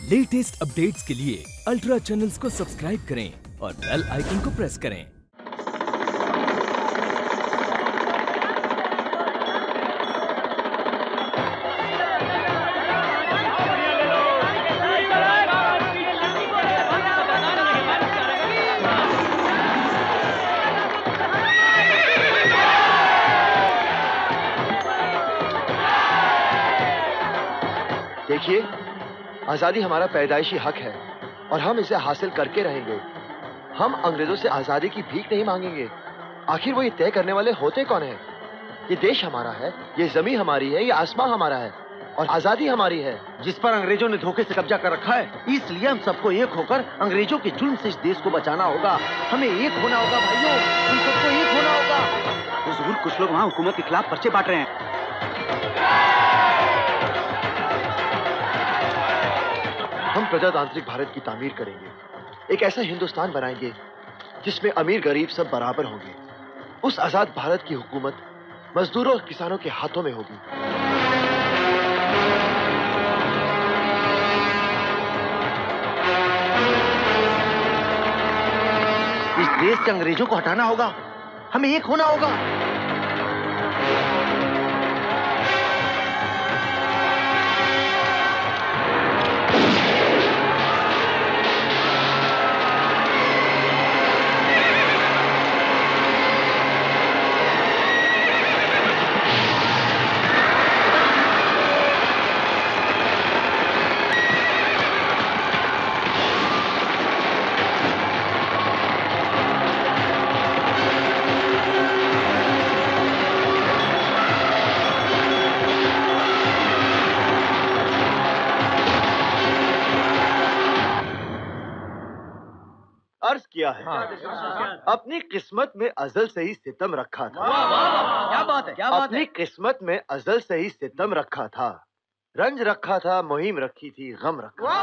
Latest updates के लिए ultra channels को सब्सक्राइब करें और बेल आइकन को प्रेस करें। देखिए, आजादी हमारा पैदाइशी हक है और हम इसे हासिल करके रहेंगे। हम अंग्रेजों से आजादी की भीख नहीं मांगेंगे। आखिर वो ये तय करने वाले होते कौन हैं? ये देश हमारा है, ये जमीन हमारी है, ये आसमां हमारा है और आजादी हमारी है, जिस पर अंग्रेजों ने धोखे से कब्जा कर रखा है। इसलिए हम सबको एक होकर अंग्रेजों के जुल्म से इस देश को बचाना होगा। हमें एक होना होगा भाइयों, हम सबको एक होना होगा। हुजूर, कुछ लोग वहाँ हुकूमत के खिलाफ पर्चे बांट रहे हैं। हम प्रजातांत्रिक भारत की तामीर करेंगे। एक ऐसा हिंदुस्तान बनाएंगे जिसमें अमीर गरीब सब बराबर होंगे। उस आजाद भारत की हुकूमत मजदूरों और किसानों के हाथों में होगी। इस देश से अंग्रेजों को हटाना होगा। हमें एक होना होगा। अर्ज किया है, अपनी किस्मत में अजल से ही सितम रखा था। क्या बात है, क्या बात अपनी किस्मत में अजल से ही सितम रखा था। रंज रखा था, मुहिम रखी थी, गम रखा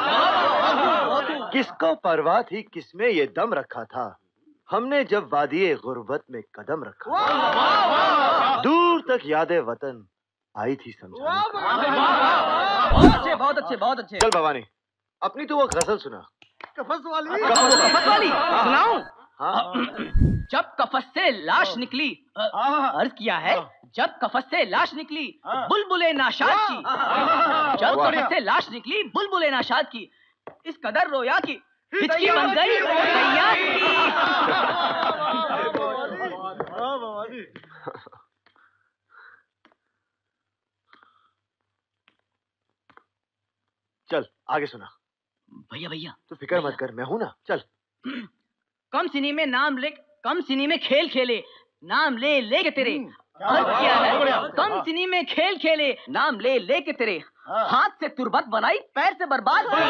था। किसको परवाह थी, किसमें ये दम रखा था। हमने जब वादिये गुर्बत में कदम रखा था, दूर तक यादें वतन आई थी समझाने। बहुत अच्छे, बहुत अच्छे। चल भवानी, अपनी तो वो गजल सुना। कफस वाली सुनाऊं? हाँ। जब कफस से लाश निकली, अर्ज किया है, जब कफस से लाश निकली बुलबुले नाशाद की, जब कफस से लाश निकली बुलबुले नाशाद की, इस कदर रोया की हिचकी बन गई सैयाद की। चल आगे सुना। भैया भैया तू फिक्र मत कर, मैं हूं ना। चल। कम सिनी में नाम ले, कम सिनी में खेल खेले, नाम ले ले के तेरे। अर्ज किया है, कम सिनी में खेल खेले, नाम ले ले के तेरे, हाथ से तुरबत बनाई, पैर से बर्बाद की।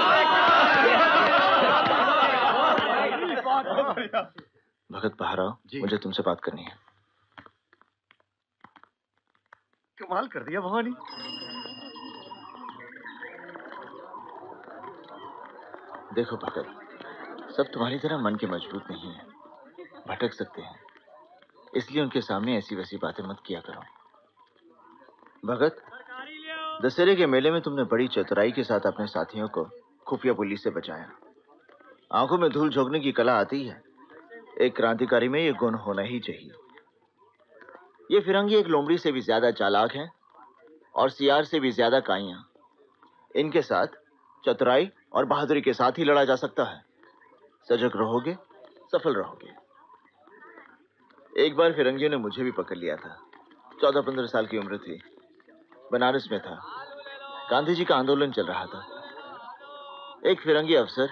भगत बहाराव, मुझे तुमसे बात करनी है। कमाल कर दिया भवानी। देखो भगत, सब तुम्हारी तरह मन के मजबूत नहीं है, भटक सकते हैं, इसलिए उनके सामने ऐसी वैसी बातें मत किया करो। भगत, दशहरे के मेले में तुमने बड़ी चतुराई के साथ अपने साथियों को खुफिया पुलिस से बचाया। आंखों में धूल झोंकने की कला आती है, एक क्रांतिकारी में ये गुण होना ही चाहिए। ये फिरंगी एक लोमड़ी से भी ज्यादा चालाक हैं और सियार से भी ज्यादा काइयां। इनके साथ चतुराई और बहादुरी के साथ ही लड़ा जा सकता है। सजग रहोगे, सफल रहोगे। एक बार फिरंगियों ने मुझे भी पकड़ लिया था। 14-15 साल की उम्र थी, बनारस में था, गांधी जी का आंदोलन चल रहा था। एक फिरंगी अफसर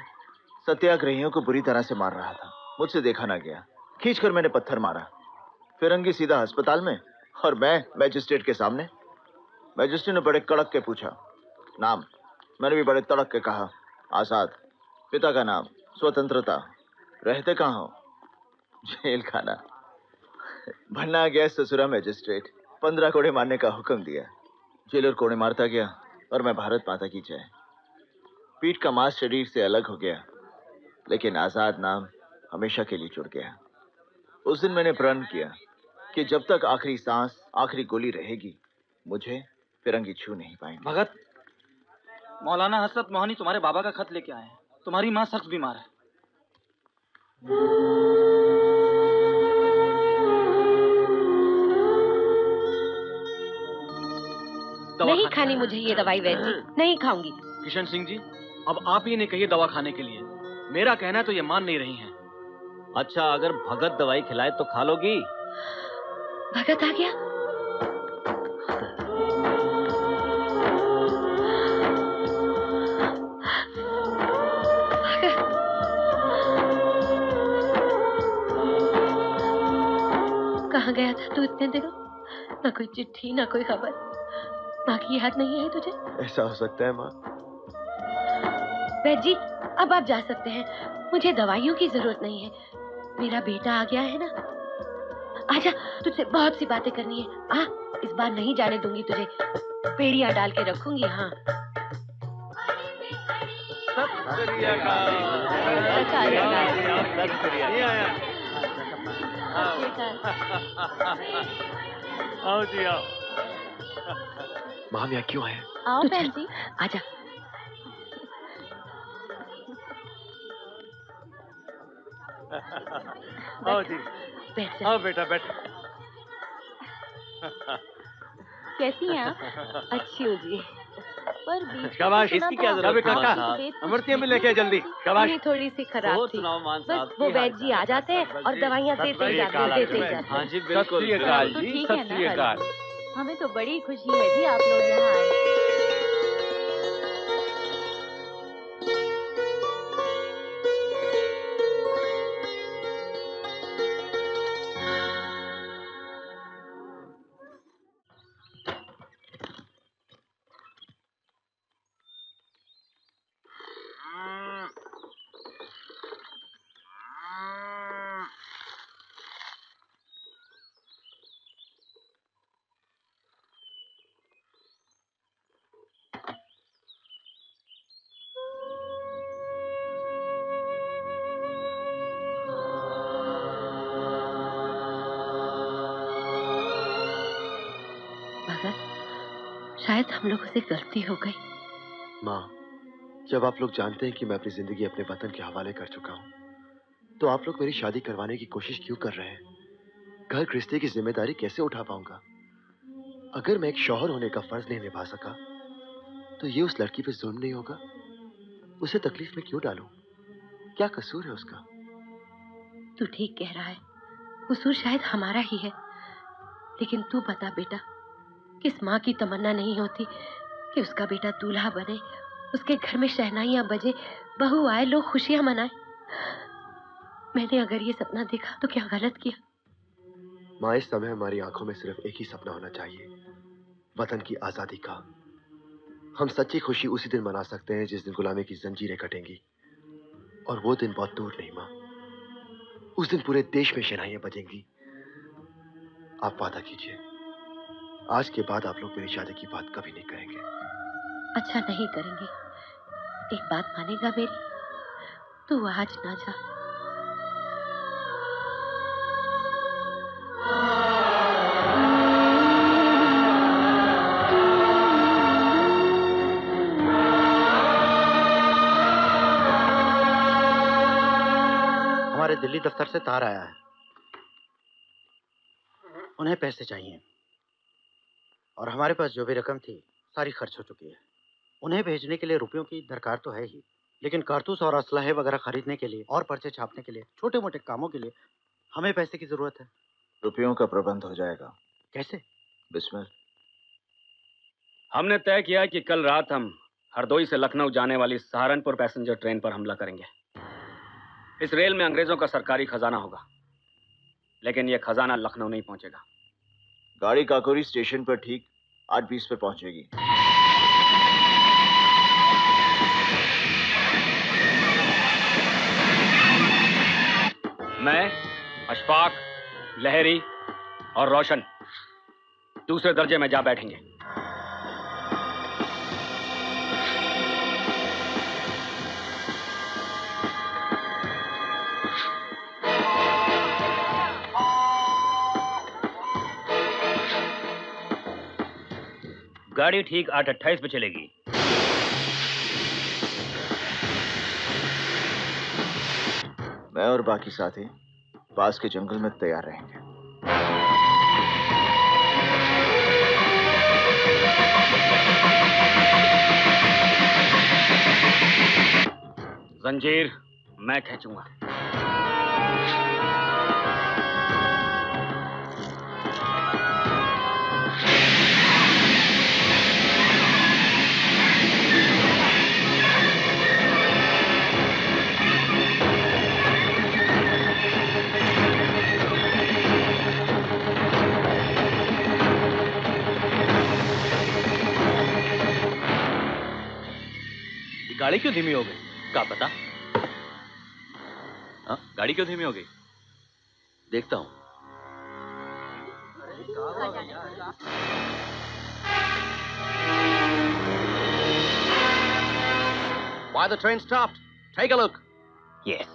सत्याग्रहियों को बुरी तरह से मार रहा था। मुझसे देखा ना गया, खींचकर मैंने पत्थर मारा। फिरंगी सीधा अस्पताल में और मैं मैजिस्ट्रेट के सामने। मैजिस्ट्रेट ने बड़े कड़क के पूछा, नाम? मैंने भी बड़े तड़क के कहा, आजाद। पिता का नाम? स्वतंत्रता। रहते कहाँ हो? जेल खाना। बनना गया ससुरा मैजिस्ट्रेट। 15 कोड़े मारने का हुक्म दिया। जेलर कोड़े मारता गया और मैं भारत माता की जय। पीठ का मांस शरीर से अलग हो गया, लेकिन आजाद नाम हमेशा के लिए जुड़ गया। उस दिन मैंने प्रण किया कि जब तक आखिरी सांस, आखिरी गोली रहेगी, मुझे फिरंगी छू नहीं पाएंगे। भगत, मौलाना हसरत मोहनी तुम्हारे बाबा का खत लेके आए हैं। तुम्हारी माँ सख्त बीमार है। नहीं खानी मुझे ये दवाई वैद जी, नहीं खाऊंगी। किशन सिंह जी, अब आप ही ने कही दवा खाने के लिए। मेरा कहना है तो ये मान नहीं रही हैं। अच्छा, अगर भगत दवाई खिलाए तो खा लोगी? भगत आ गया? कहाँ गया था तू इतने दिनों? ना कोई चिट्ठी, ना कोई खबर। माँ की याद नहीं आई तुझे? ऐसा हो सकता है माँ? वैद जी, अब आप जा सकते हैं। मुझे दवाइयों की जरूरत नहीं है। मेरा बेटा आ गया है ना। आजा, तुझसे बहुत सी बातें करनी है। आ, इस बार नहीं जाने दूंगी तुझे। पेड़ियां डाल के रखूंगी। हाँ, आओ जी आओ। माँ यहाँ क्यों आए? आओ बहन जी, आजा। आओ जी, बैठ जा। आओ बेटा बैठ। कैसी हैं आप? अच्छी हूँ जी। पर बीच शाबाश, इसकी क्या जरूरत है? काका, अमृतिया में लेके जल्दी। शाबाश। थोड़ी सी खराब और थी। सुनाओ मान साहब, बस वो वैद जी आ जाते हैं और दवाइयाँ देते ही जाते हैं, देते ही जाते हाँ हैं। जी बिल्कुल। तो ठीक है ना? हमें तो बड़ी खुशी है जी आप लोग यहाँ आए। शायद हम लोगों से गलती हो गई। माँ, जब आप लोग जानते हैं कि मैं अपनी जिंदगी अपने वतन के हवाले कर चुका हूँ, तो आप लोग मेरी शादी करवाने की कोशिश क्यों कर रहे हैं? घर गृहस्थी की जिम्मेदारी कैसे उठा पाऊंगा? अगर मैं एक शौहर होने का फर्ज नहीं निभा सका, तो ये उस लड़की पे जुल्म नहीं होगा? उसे तकलीफ में क्यों डालूं? क्या कसूर है उसका? तू ठीक कह रहा है, कसूर शायद हमारा ही है। लेकिन तू बता बेटा, किस माँ की तमन्ना नहीं होती कि उसका बेटा दूल्हा बने, उसके घर में शहनाइयां बजे, बहू आए, लोग खुशियां मनाए। मैंने अगर ये सपना देखा तो क्या गलत किया? माँ, इस समय हमारी आंखों में सिर्फ एक ही सपना होना चाहिए, वतन की आजादी का। हम सच्ची खुशी उसी दिन मना सकते हैं जिस दिन गुलामी की जंजीरें कटेंगी, और वो दिन बहुत दूर नहीं माँ। उस दिन पूरे देश में शहनाइयां बजेंगी। आप वादा कीजिए, आज के बाद आप लोग मेरी शादी की बात कभी नहीं करेंगे। अच्छा, नहीं करेंगे। एक बात मानेगा मेरी? तू आज ना जा। हमारे दिल्ली दफ्तर से तार आया है। उन्हें पैसे चाहिए और हमारे पास जो भी रकम थी सारी खर्च हो चुकी है। उन्हें भेजने के लिए रुपयों की दरकार तो है ही, लेकिन कारतूस और असलहे वगैरह खरीदने के लिए और पर्चे छापने के लिए, छोटे मोटे कामों के लिए हमें पैसे की जरूरत है। रुपयों का प्रबंध हो जाएगा। कैसे? बिस्मिल। हमने तय किया कि कल रात हम हरदोई से लखनऊ जाने वाली सहारनपुर पैसेंजर ट्रेन पर हमला करेंगे। इस रेल में अंग्रेजों का सरकारी खजाना होगा, लेकिन यह खजाना लखनऊ नहीं पहुंचेगा। गाड़ी काकोरी स्टेशन पर ठीक 8:20 पर पहुंचेगी। मैं, अशफाक, लहरी और रोशन दूसरे दर्जे में जा बैठेंगे। गाड़ी ठीक 8:28 पे चलेगी। मैं और बाकी साथी पास के जंगल में तैयार रहेंगे। जंजीर मैं खींचूंगा। गाड़ी क्यों धीमी हो गई? क्या पता। हाँ, गाड़ी क्यों धीमी हो गई? देखता हूं। Why the train stopped? Take a look. Yes.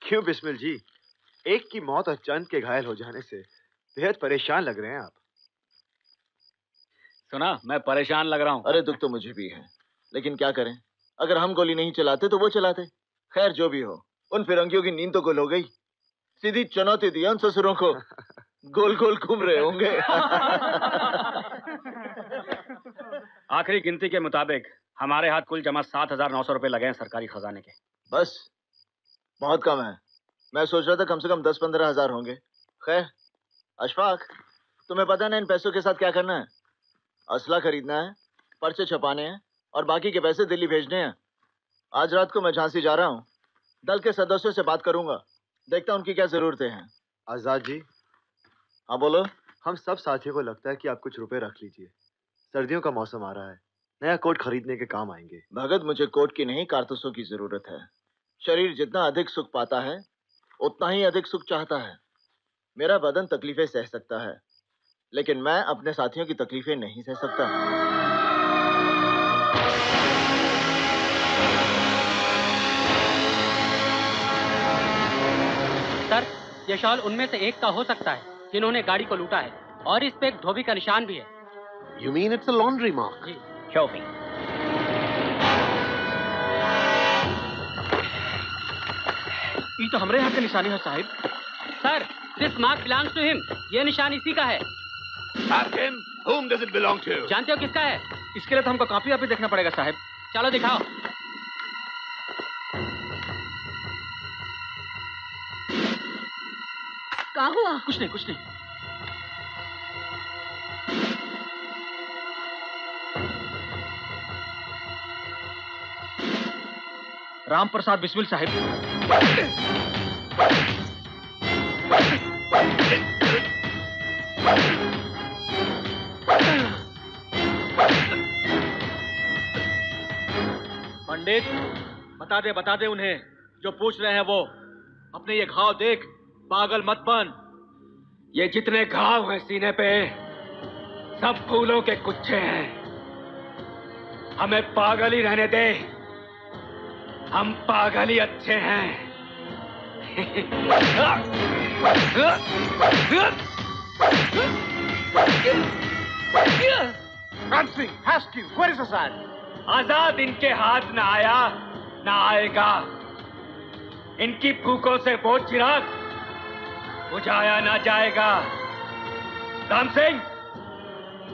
क्यों बिस्मिल जी, एक की मौत और चंद के घायल हो जाने से बेहद परेशान लग रहे हैं आप। सुना, मैं परेशान लग रहा हूं। अरे दुख तो मुझे भी है, लेकिन क्या करें, अगर हम गोली नहीं चलाते तो वो चलाते। खैर जो भी हो, उन फिरंगियों की नींद तो गुल हो गई। सीधी चुनौती दी उन ससुरों को, गोल गोल घूम रहे होंगे। आखिरी गिनती के मुताबिक हमारे हाथ कुल जमा 7,900 रुपए लगे हैं सरकारी खजाने के। बस बहुत कम है। मैं सोच रहा था कम से कम 10-15 हजार होंगे। खैर अशफाक, तुम्हें पता है ना इन पैसों के साथ क्या करना है? असला खरीदना है, पर्चे छपाने हैं और बाकी के पैसे दिल्ली भेजने हैं। आज रात को मैं झांसी जा रहा हूँ, दल के सदस्यों से बात करूंगा, देखता हूँ उनकी क्या जरूरतें हैं। आजाद जी। हाँ बोलो। हम सब साथियों को लगता है कि आप कुछ रुपए रख लीजिए, सर्दियों का मौसम आ रहा है, नया कोट खरीदने के काम आएंगे। भगत, मुझे कोट की नहीं कारतूसों की जरूरत है। शरीर जितना अधिक सुख पाता है उतना ही अधिक सुख चाहता है। मेरा बदन तकलीफें सह सकता है, लेकिन मैं अपने साथियों की तकलीफें नहीं सह सकता। सर, ये शॉल उनमें से एक का हो सकता है जिन्होंने गाड़ी को लूटा है, और इस पे एक धोबी का निशान भी है। You mean it's a laundry mark? Ji. Show me. ये तो हमारे यहाँ का निशानी है साहिब। Sir, this mark belongs to him. ये निशान इसी का है। Ask him, whom does it belong to? जानते हो किसका है? इसके लिए तो हमको कॉपी वापी देखना पड़ेगा साहब। चलो दिखाओ। क्या हुआ? कुछ नहीं, कुछ नहीं। राम प्रसाद बिस्मिल साहिब। पंडित, बता दे उन्हें, जो पूछ रहे हैं वो। अपने ये घाव देख, पागल मत बन। ये जितने घाव हैं सीने पे, सब फूलों के गुच्छे हैं। हमें पागल ही रहने दे, हम पागल ही अच्छे हैं। आजाद इनके हाथ न आया न आएगा। इनकी फूकों से वो चिराग बुझाया ना जाएगा। राम सिंह,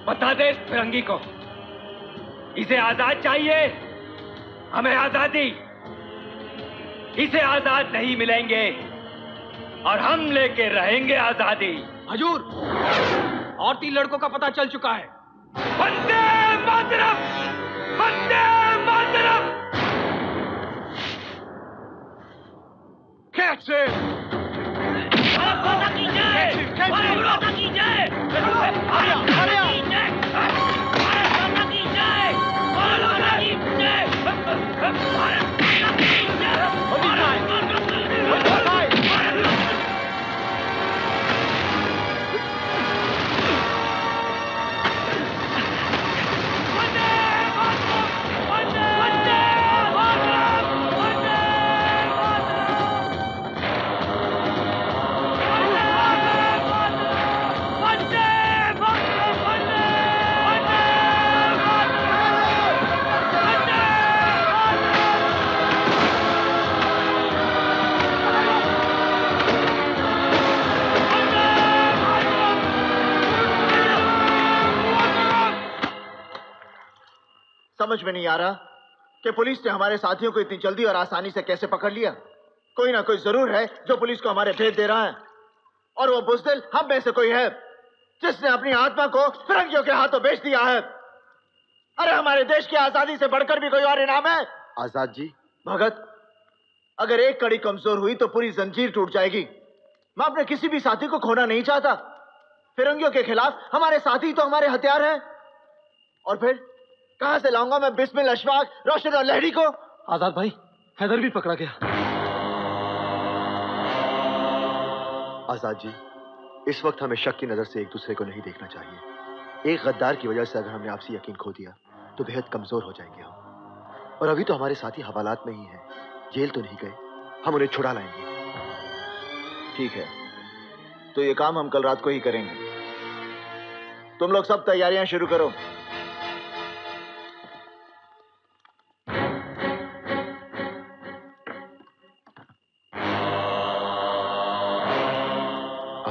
बता दे इस फिरंगी को, इसे आजाद चाहिए, हमें आजादी। इसे आजाद नहीं मिलेंगे और हम लेके रहेंगे आजादी। हजूर, और 3 लड़कों का पता चल चुका है। वंदे मातरम, वंदे मातरम। कैसे? समझ में नहीं आ रहा कि पुलिस ने हमारे साथियों को इतनी जल्दी और आसानी से कैसे पकड़ लिया। कोई ना कोई जरूर है जो पुलिस को हमारे भेद दे रहा है, और वो बुज़दिल हम में से कोई है जिसने अपनी आत्मा को फिरंगियों के हाथों बेच दिया है। अरे हमारे देश की आजादी से बढ़कर भी कोई और इनाम है? आजाद जी, भगत, अगर एक कड़ी कमजोर हुई तो पूरी जंजीर टूट जाएगी। मैं अपने किसी भी साथी को खोना नहीं चाहता। फिरंगियों के खिलाफ हमारे साथी तो हमारे हथियार हैं। और फिर कहां से लाऊंगा मैं बिस्मिल, अशफाक, रोशन और लहरी को? आजाद भाई, हैदर भी पकड़ा गया। आजाद जी, इस वक्त हमें शक की नजर से एक दूसरे को नहीं देखना चाहिए। एक गद्दार की वजह से अगर हमने आपसी यकीन खो दिया तो बेहद कमजोर हो जाएंगे हम। और अभी तो हमारे साथी हवालात में ही हैं, जेल तो नहीं गए, हम उन्हें छुड़ा लाएंगे। ठीक है, तो ये काम हम कल रात को ही करेंगे। तुम लोग सब तैयारियां शुरू करो।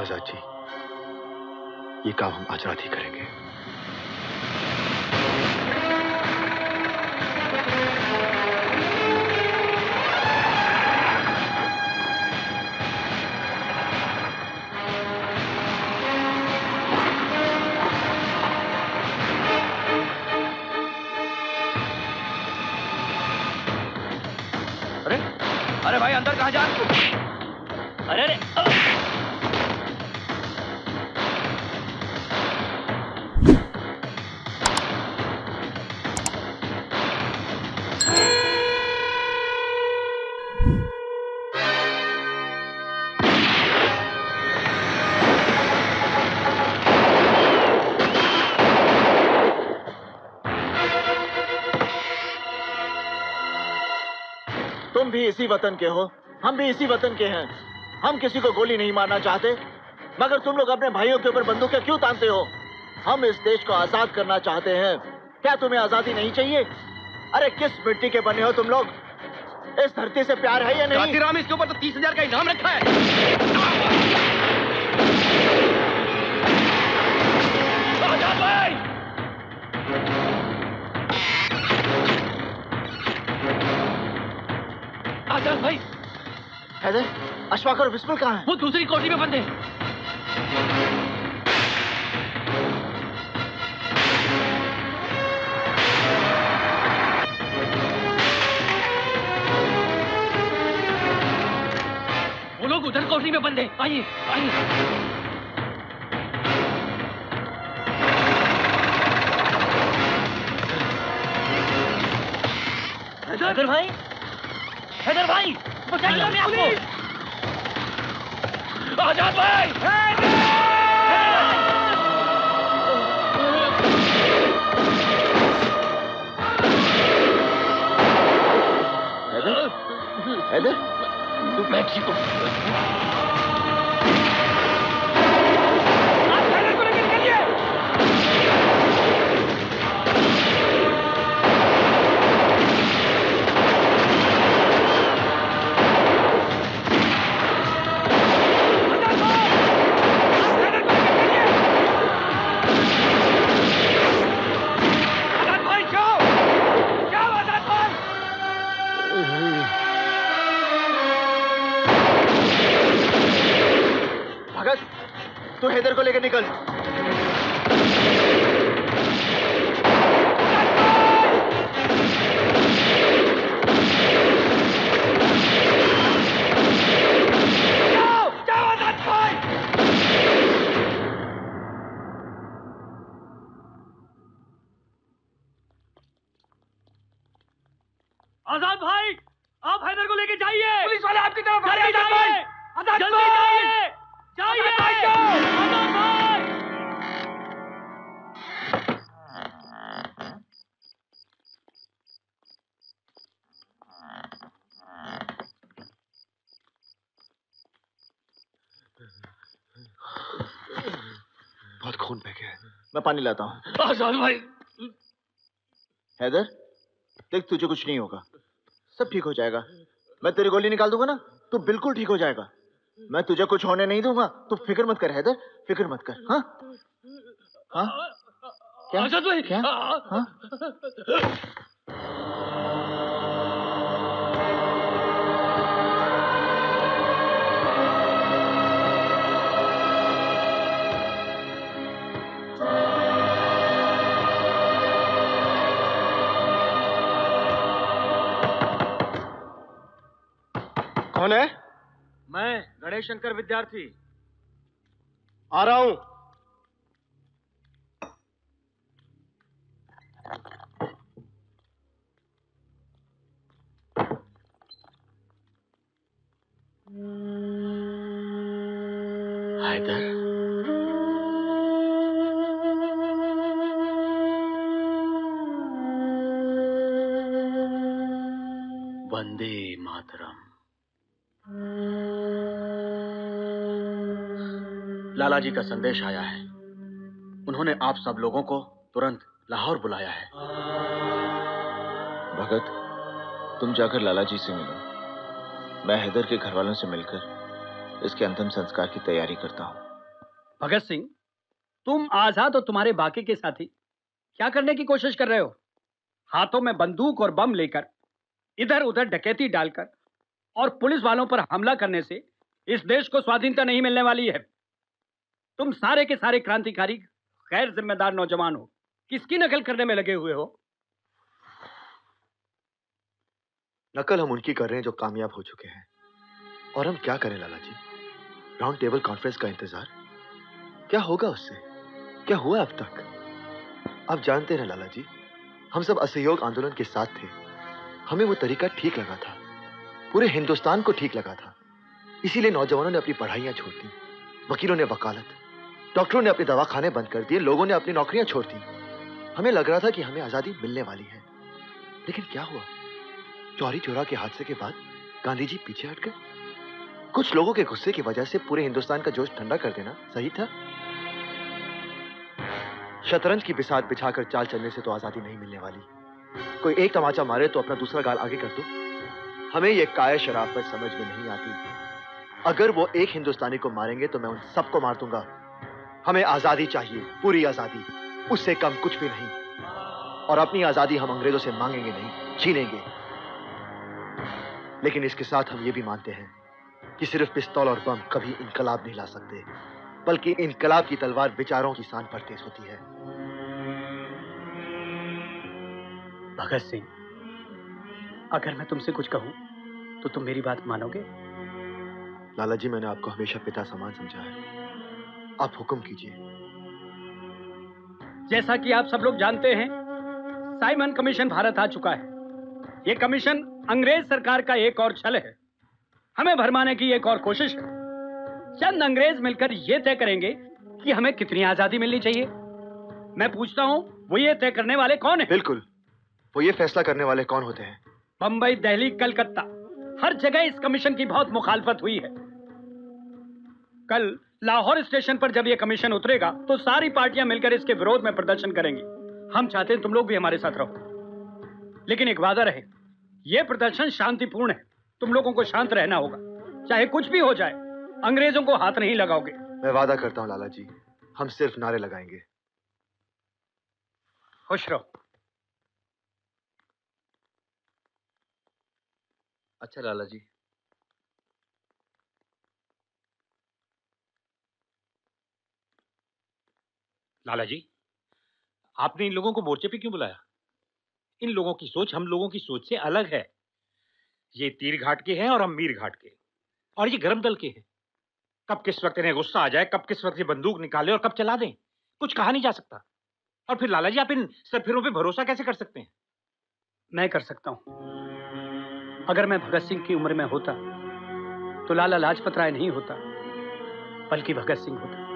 आजाद जी, ये काम हम आज रात ही करेंगे। अरे भाई, अंदर कहाँ जा? अरे अरे तुम भी इसी वतन के हो, हम भी इसी वतन के हैं। हम किसी को गोली नहीं मारना चाहते, मगर तुम लोग अपने भाइयों के ऊपर बंदूकें क्यों तानते हो? हम इस देश को आजाद करना चाहते हैं। क्या तुम्हें आजादी नहीं चाहिए? अरे किस मिट्टी के बने हो तुम लोग? इस धरती से प्यार है या नहीं? कांतीराम, इसके ऊपर तो 30,000 का इनाम रखा है। आजाद भाई! आजाद भाई! हैदर, अशफाक और बिस्मिल कहाँ हैं? वो दूसरी कोठरी में बंद है। वो लोग उधर कोठरी में बंद है। आइए आइए। हैदर भाई, हैदर भाई, बचाइए हमें आपको। आजाद भाई! हैदर, मैक्सिको। तू हैदर को लेकर निकल। आजाद भाई, आप हैदर को लेके जाइए। पुलिस वाले आपकी तरफ आ रहे हैं। जल्दी जाइए, जाइए आजाद भाई। बहुत खून बह गया है। मैं पानी लाता हूँ। आजाद भाई। हैदर, देख तुझे कुछ नहीं होगा, सब ठीक हो जाएगा। मैं तेरी गोली निकाल दूंगा ना, तू बिल्कुल ठीक हो जाएगा। मैं तुझे कुछ होने नहीं दूंगा, तू फिक्र मत कर हैदर, फिक्र मत कर। हाँ हाँ क्या आजाद भाई क्या हाँ? कौन है? मैं गणेश शंकर विद्यार्थी। आ रहा हूं। हैदर, वंदे मातरम। लाला जी का संदेश आया है। उन्होंने आप सब लोगों को तुरंत लाहौर बुलाया है। भगत, तुम जाकर लाला जी से मिलो। मैं हैदर के घर वालों से मिलकर इसके अंतिम संस्कार की तैयारी करता हूँ। भगत सिंह, तुम आजाद और तुम्हारे बाकी के साथी क्या करने की कोशिश कर रहे हो? हाथों में बंदूक और बम लेकर इधर उधर डकैती डालकर और पुलिस वालों पर हमला करने से इस देश को स्वाधीनता नहीं मिलने वाली है। तुम सारे के सारे क्रांतिकारी गैर जिम्मेदार नौजवान हो। किसकी नकल करने में लगे हुए हो? नकल हम उनकी कर रहे हैं जो कामयाब हो चुके हैं। और हम क्या करें लाला जी? राउंड टेबल कॉन्फ्रेंस का इंतजार? क्या होगा उससे? क्या हुआ अब तक? आप जानते हैं लाला जी, हम सब असहयोग आंदोलन के साथ थे। हमें वो तरीका ठीक लगा था, पूरे हिंदुस्तान को ठीक लगा था। इसीलिए नौजवानों ने अपनी पढ़ाइयां छोड़ दी, वकीलों ने वकालत, डॉक्टरों ने अपने दवाखाने बंद कर दिए, लोगों ने अपनी नौकरियां छोड़ दी। हमें लग रहा था कि हमें आजादी मिलने वाली है, लेकिन क्या हुआ? चौरी चौरा के हादसे के बाद गांधी जी पीछे हट गए। कुछ लोगों के गुस्से की वजह से पूरे हिंदुस्तान का जोश ठंडा कर देना सही था? शतरंज की बिसात बिछाकर चाल चलने से तो आजादी नहीं मिलने वाली। कोई एक तमाचा मारे तो अपना दूसरा गाल आगे कर दो। हमें यह कायर शराफत समझ में नहीं आती। अगर वो एक हिंदुस्तानी को मारेंगे तो मैं उन सबको मार दूंगा। हमें आजादी चाहिए, पूरी आजादी, उससे कम कुछ भी नहीं। और अपनी आजादी हम अंग्रेजों से मांगेंगे नहीं, छीनेंगे। लेकिन इसके साथ हम ये भी मानते हैं कि सिर्फ पिस्तौल और बम कभी इनकलाब नहीं ला सकते, बल्कि इनकलाब की तलवार विचारों की शान पर तेज होती है। भगत सिंह, अगर मैं तुमसे कुछ कहूं तो तुम मेरी बात मानोगे? लाला जी, मैंने आपको हमेशा पिता समान समझा है। आप हुक्म कीजिए। जैसा कि आप सब लोग जानते हैं, साइमन कमीशन भारत आ चुका है। यह कमीशन अंग्रेज सरकार का एक और छल है, हमें भरमाने की एक और कोशिश है। चंद अंग्रेज मिलकर यह तय करेंगे कि हमें कितनी आजादी मिलनी चाहिए। मैं पूछता हूं, वो ये तय करने वाले कौन है? बिल्कुल, वो ये फैसला करने वाले कौन होते हैं? बंबई, दिल्ली, कलकत्ता हर जगह इस कमीशन की बहुत मुखालफत हुई है। कल लाहौर स्टेशन पर जब यह कमीशन उतरेगा तो सारी पार्टियां मिलकर इसके विरोध में प्रदर्शन करेंगी। हम चाहते हैं तुम लोग भी हमारे साथ रहो, लेकिन एक वादा रहे, यह प्रदर्शन शांतिपूर्ण है। तुम लोगों को शांत रहना होगा, चाहे कुछ भी हो जाए। अंग्रेजों को हाथ नहीं लगाओगे। मैं वादा करता हूं लाला जी, हम सिर्फ नारे लगाएंगे। खुश रहो। अच्छा लाला जी, लाला जी, आपने इन लोगों को मोर्चे पे क्यों बुलाया? इन लोगों की सोच हम लोगों की सोच से अलग है। ये तीर घाट के हैं और हम मीर घाट के, और ये गरम दल के हैं। कब किस वक्त इन्हें गुस्सा आ जाए, कब किस वक्त ये बंदूक निकाले और कब चला दें, कुछ कहा नहीं जा सकता। और फिर लाला जी, आप इन सरफिरों पे भरोसा कैसे कर सकते हैं? मैं कर सकता हूं। अगर मैं भगत सिंह की उम्र में होता तो लाला लाजपत राय नहीं होता, बल्कि भगत सिंह होता।